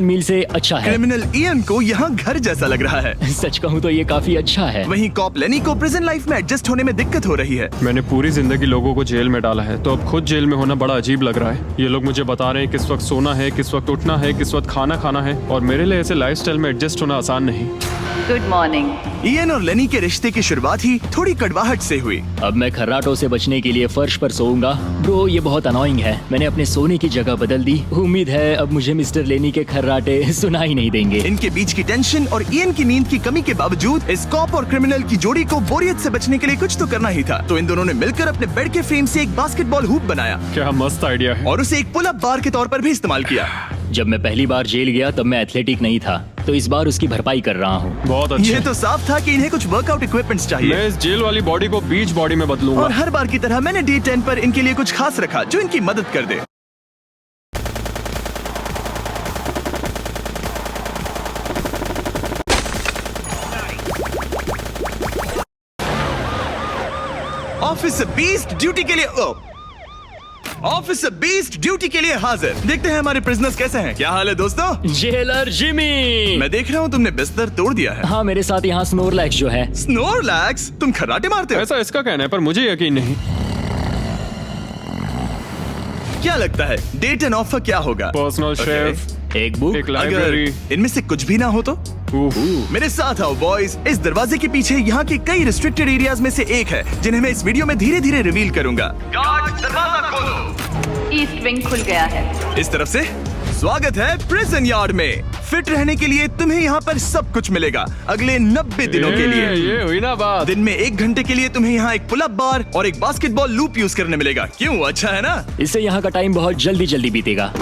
मील से अच्छा है। क्रिमिनल इयन को यहाँ घर जैसा लग रहा है। सच कहूँ तो ये काफी अच्छा है। वहीं कॉप लेनी को प्रिजन लाइफ में एडजस्ट होने में दिक्कत हो रही है। मैंने पूरी जिंदगी लोगों को जेल में डाला है, तो अब खुद जेल में होना बड़ा अजीब लग रहा है। ये लोग मुझे बता रहे हैं किस वक्त सोना है, किस वक्त उठना है, किस वक्त खाना खाना है, और मेरे लिए ऐसे लाइफस्टाइल में एडजस्ट होना आसान नहीं। Good morning. इयन और लेनी के रिश्ते की शुरुआत ही थोड़ी कड़वाहट से हुई। अब मैं खर्राटों से बचने के लिए फर्श पर सोऊंगा। ब्रो, ये बहुत अनोइंग है। मैंने अपने सोने की जगह बदल दी। उम्मीद है अब मुझे मिस्टर लेनी के खर्राटे सुनाई नहीं देंगे। इनके बीच की टेंशन और इयन की नींद की कमी के बावजूद इस कॉप और क्रिमिनल की जोड़ी को बोरियत से बचने के लिए कुछ तो करना ही था। तो इन दोनों ने मिलकर अपने बेड के फ्रेम से एक बास्केटबॉल हूप बनाया क्या मस्त आइडिया है। और उसे एक पुल अप बार के तौर पर भी इस्तेमाल किया। जब मैं पहली बार जेल गया तब मैं एथलेटिक नहीं था, तो इस बार उसकी भरपाई कर रहा हूँ। बहुत अच्छा। ये तो साफ था कि इन्हें कुछ वर्कआउट इक्विपमेंट्स चाहिए। मैं इस जेल वाली बॉडी को बीच बॉडी में बदलूंगा। और हर बार की तरह मैंने डे 10 पर इनके लिए कुछ खास रखा जो इनकी मदद कर दे। ऑफिसर बीस्ट ड्यूटी के लिए ऑफिसर बीस्ट ड्यूटी के लिए हाजिर। देखते हैं हमारे प्रिजनर्स कैसे हैं। क्या हाल है दोस्तों? Jailer Jimmy. मैं देख रहा हूँ तुमने बिस्तर तोड़ दिया है। हाँ, मेरे साथ यहाँ स्नोरलैक्स जो है। स्नोरलैक्स? तुम खर्राटे मारते हो? ऐसा इसका कहना है, पर मुझे यकीन नहीं। क्या लगता है डे 10 ऑफर क्या होगा? पर्सनल शेफ, एक बुक, एक अगर लाइब्रेरी। इनमें से कुछ भी ना हो तो? मेरे साथ आओ बॉयज। इस दरवाजे के पीछे यहाँ के कई रिस्ट्रिक्टेड एरियाज में से एक है जिन्हें मैं इस वीडियो में धीरे धीरे रिवील करूंगा। गार्ड, दरवाजा खोलो। ईस्ट विंग खुल गया है। इस तरफ से स्वागत है प्रिजन यार्ड में। फिट रहने के लिए तुम्हें यहाँ पर सब कुछ मिलेगा अगले 90 दिनों के लिए। ये हुई ना बात। दिन में 1 घंटे के लिए तुम्हें यहाँ एक पुल अप बार और एक बास्केटबॉल लूप यूज करने मिलेगा। क्यों, अच्छा है ना? इससे यहाँ का टाइम बहुत जल्दी जल्दी बीतेगा।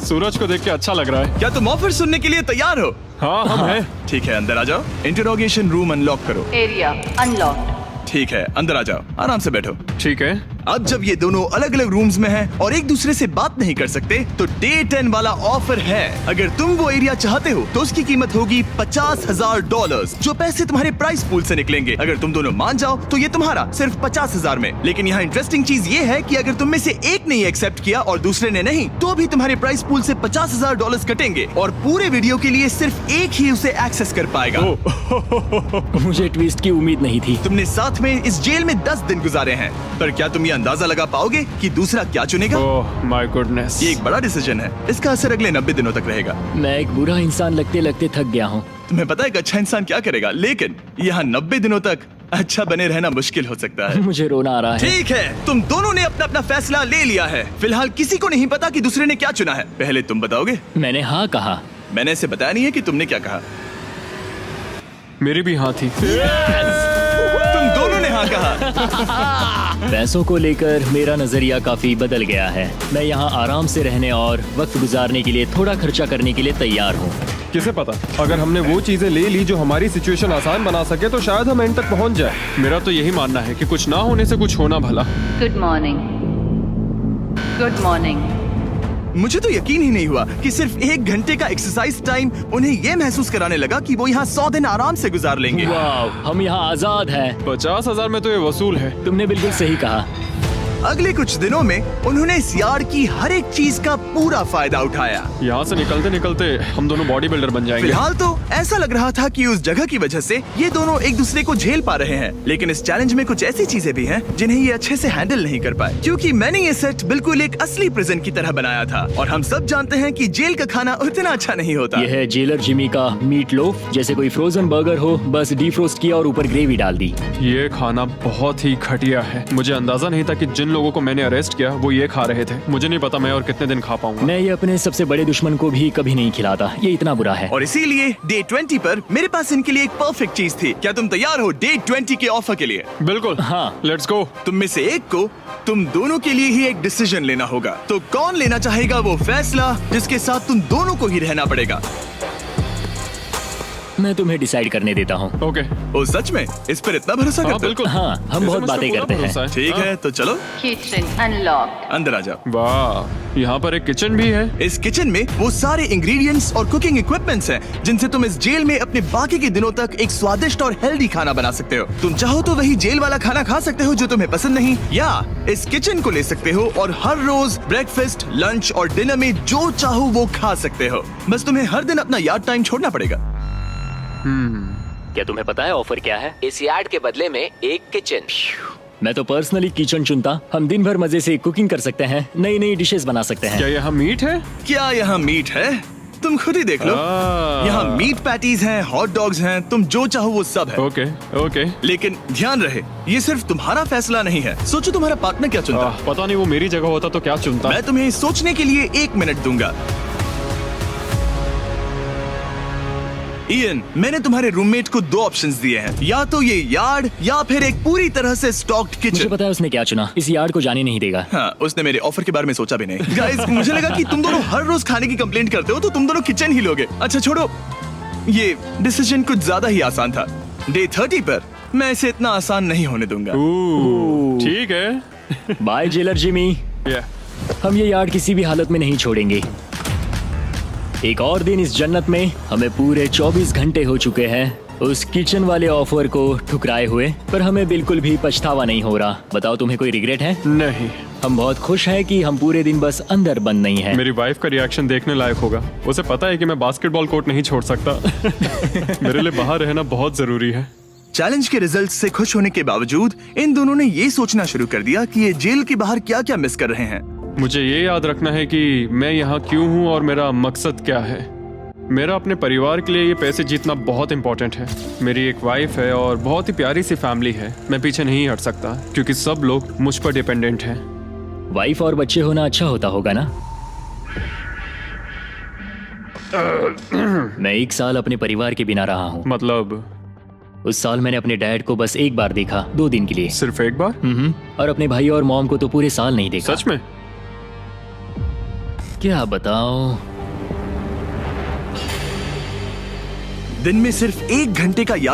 सूरज को देख के अच्छा लग रहा है। क्या तुम ऑफर सुनने के लिए तैयार हो? हाँ, हम हैं। ठीक है, अंदर आ जाओ। इंटरोगेशन रूम अनलॉक करो। Area unlocked. ठीक है, अंदर आ जाओ, आराम से बैठो। ठीक है। अब जब ये दोनों अलग अलग रूम्स में हैं और एक दूसरे से बात नहीं कर सकते, तो डे 10 वाला ऑफर है। अगर तुम वो एरिया चाहते हो तो उसकी कीमत होगी $50,000, जो पैसे तुम्हारे प्राइस पूल से निकलेंगे। अगर तुम दोनों मान जाओ तो ये तुम्हारा सिर्फ 50,000 में। लेकिन यहाँ इंटरेस्टिंग चीज ये है कि अगर तुम में से एक ने एक्सेप्ट किया और दूसरे ने नहीं, तो भी तुम्हारे प्राइस पूल से $50,000 कटेंगे और पूरे वीडियो के लिए सिर्फ एक ही उसे एक्सेस कर पाएगा। मुझे ट्विस्ट की उम्मीद नहीं थी। तुमने साथ में इस जेल में 10 दिन गुजारे हैं, पर क्या तुम ये अंदाजा लगा पाओगे कि दूसरा क्या चुनेगा? Oh my goodness. ये एक बड़ा डिसीजन है। इसका असर अगले 90 दिनों तक रहेगा। मैं एक बुरा इंसान लगते लगते थक गया हूँ। तुम्हें पता है एक अच्छा इंसान क्या करेगा, लेकिन यहाँ 90 दिनों तक अच्छा बने रहना मुश्किल हो सकता है। मुझे रोना आ रहा है। ठीक है, तुम दोनों ने अपना अपना फैसला ले लिया है। फिलहाल किसी को नहीं पता कि दूसरे ने क्या चुना है। पहले तुम बताओगे? मैंने हाँ कहा। मैंने इसे बताया नहीं है कि तुमने क्या कहा। मेरी भी हाँ थी। तुम दोनों ने हाँ कहा। पैसों को लेकर मेरा नजरिया काफी बदल गया है। मैं यहाँ आराम से रहने और वक्त गुजारने के लिए थोड़ा खर्चा करने के लिए तैयार हूँ। किसे पता, अगर हमने वो चीजें ले ली जो हमारी सिचुएशन आसान बना सके, तो शायद हम एंड तक पहुंच जाए। मेरा तो यही मानना है कि कुछ ना होने से कुछ होना भला। Good morning. Good morning. मुझे तो यकीन ही नहीं हुआ कि सिर्फ 1 घंटे का एक्सरसाइज टाइम उन्हें ये महसूस कराने लगा कि वो यहाँ 100 दिन आराम से गुजार लेंगे। वाह, हम यहाँ आजाद हैं। 50,000 में तो ये वसूल है। तुमने बिल्कुल सही कहा। अगले कुछ दिनों में उन्होंने इस यार्ड की हर एक चीज का पूरा फायदा उठाया। यहाँ से निकलते निकलते हम दोनों बॉडी बिल्डर बन जाएंगे। फिलहाल तो ऐसा लग रहा था कि उस जगह की वजह से ये दोनों एक दूसरे को झेल पा रहे हैं, लेकिन इस चैलेंज में कुछ ऐसी चीजें भी हैं जिन्हें ये अच्छे से हैंडल नहीं कर पाए, क्योंकि मैंने ये सेट बिल्कुल एक असली प्रिजन की तरह बनाया था। और हम सब जानते हैं कि जेल का खाना उतना अच्छा नहीं होता। यह है जेलर जिमी का मीट लोफ, जैसे कोई फ्रोजन बर्गर हो, बस डीफ्रोस्ट किया और ऊपर ग्रेवी डाल दी। ये खाना बहुत ही घटिया है। मुझे अंदाजा नहीं था कि जिन लोगों को मैंने अरेस्ट किया वो ये खा रहे थे। मुझे नहीं पता मैं और कितने दिन खा पाऊंगा। मैं ये अपने सबसे बड़े दुश्मन को भी कभी नहीं खिलाता। ये इतना बुरा है। और इसीलिए डे 20 पर मेरे पास इनके लिए एक परफेक्ट चीज थी। क्या तुम तैयार हो डे 20 के ऑफर के लिए? बिल्कुल, हाँ। Let's go. तुम में से एक को तुम दोनों के लिए ही एक डिसीजन लेना होगा। तो कौन लेना चाहेगा वो फैसला जिसके साथ तुम दोनों को ही रहना पड़ेगा? मैं तुम्हें डिसाइड करने देता हूँ। ओके। ओ सच में इस पर इतना भरोसा हाँ करते हो? बिल्कुल। हाँ, हम इसे बहुत मुझ पे बातें पूरा करते हैं। भरोसा है। ठीक है तो चलो Kitchen unlocked. अंदर आ जाओ। वाह, यहाँ पर एक किचन भी है। इस किचन में वो सारे इंग्रेडिएंट्स और कुकिंग इक्विपमेंट्स हैं जिनसे तुम इस जेल में अपने बाकी के दिनों तक एक स्वादिष्ट और हेल्दी खाना बना सकते हो। तुम चाहो तो वही जेल वाला खाना खा सकते हो जो तुम्हें पसंद नहीं, या इस किचन को ले सकते हो और हर रोज ब्रेकफास्ट, लंच और डिनर में जो चाहो वो खा सकते हो। बस तुम्हें हर दिन अपना यार्ड टाइम छोड़ना पड़ेगा। क्या तुम्हें पता है ऑफर क्या है? इस यार्ड के बदले में एक किचन। मैं तो पर्सनली किचन चुनता। हम दिन भर मजे से कुकिंग कर सकते हैं, नई नई डिशेस बना सकते क्या हैं। यहाँ मीट है? क्या यहाँ मीट है? तुम खुद ही देख लो। यहाँ मीट पैटीज हैं, हॉट डॉग्स हैं, तुम जो चाहो वो सब है। Okay okay. लेकिन ध्यान रहे, ये सिर्फ तुम्हारा फैसला नहीं है। सोचो तुम्हारा पार्टनर क्या चुनता। पता नहीं वो मेरी जगह होता तो क्या चुनता। मैं तुम्हें सोचने के लिए 1 मिनट दूंगा। इयन, मैंने तुम्हारे रूममेट को 2 ऑप्शंस दिए हैं, या तो ये यार्ड या फिर एक पूरी तरह से स्टॉक्ड मुझे किचन। पता है उसने क्या चुना। इस यार्ड को जाने नहीं देगा। हाँ, उसने मेरे ऑफर के बारे में सोचा भी नहीं। गाइस, मुझे लगा कि तुम दोनों हर रोज खाने की कंप्लेंट करते हो तो तुम दोनों किचन ही लोगे। अच्छा छोड़ो, ये डिसीजन कुछ ज्यादा ही आसान था। डे 30 पर मैं इसे इतना आसान नहीं होने दूंगा। ठीक है। Bye jailer Jimmy. हम ये यार्ड किसी भी हालत में नहीं छोड़ेंगे। एक और दिन इस जन्नत में। हमें पूरे 24 घंटे हो चुके हैं उस किचन वाले ऑफर को ठुकराए हुए, पर हमें बिल्कुल भी पछतावा नहीं हो रहा। बताओ तुम्हें कोई रिग्रेट है? नहीं। हम बहुत खुश हैं कि हम पूरे दिन बस अंदर बंद नहीं हैं। मेरी वाइफ का रिएक्शन देखने लायक होगा। उसे पता है कि मैं बास्केटबॉल कोर्ट नहीं छोड़ सकता। मेरे लिए बाहर रहना बहुत जरूरी है। चैलेंज के रिजल्ट से खुश होने के बावजूद इन दोनों ने ये सोचना शुरू कर दिया कि ये जेल के बाहर क्या क्या मिस कर रहे हैं। मुझे ये याद रखना है कि मैं यहाँ क्यों हूँ और मेरा मकसद क्या है। मेरा अपने परिवार के लिए ये पैसे जीतना बहुत इंपॉर्टेंट है। मेरी एक वाइफ है और बहुत ही प्यारी सी फैमिली है। मैं पीछे नहीं हट सकता क्योंकि सब लोग मुझ पर डिपेंडेंट हैं। वाइफ और बच्चे होना अच्छा होता होगा ना? मैं 1 साल अपने परिवार के बिना रहा हूँ। मतलब उस साल मैंने अपने डैड को बस 1 बार देखा, 2 दिन के लिए। सिर्फ एक बार? और अपने भाई और मॉम को तो पूरे साल नहीं देखा। सच में? क्या बताऊं? दिन में सिर्फ 1 घंटे का याद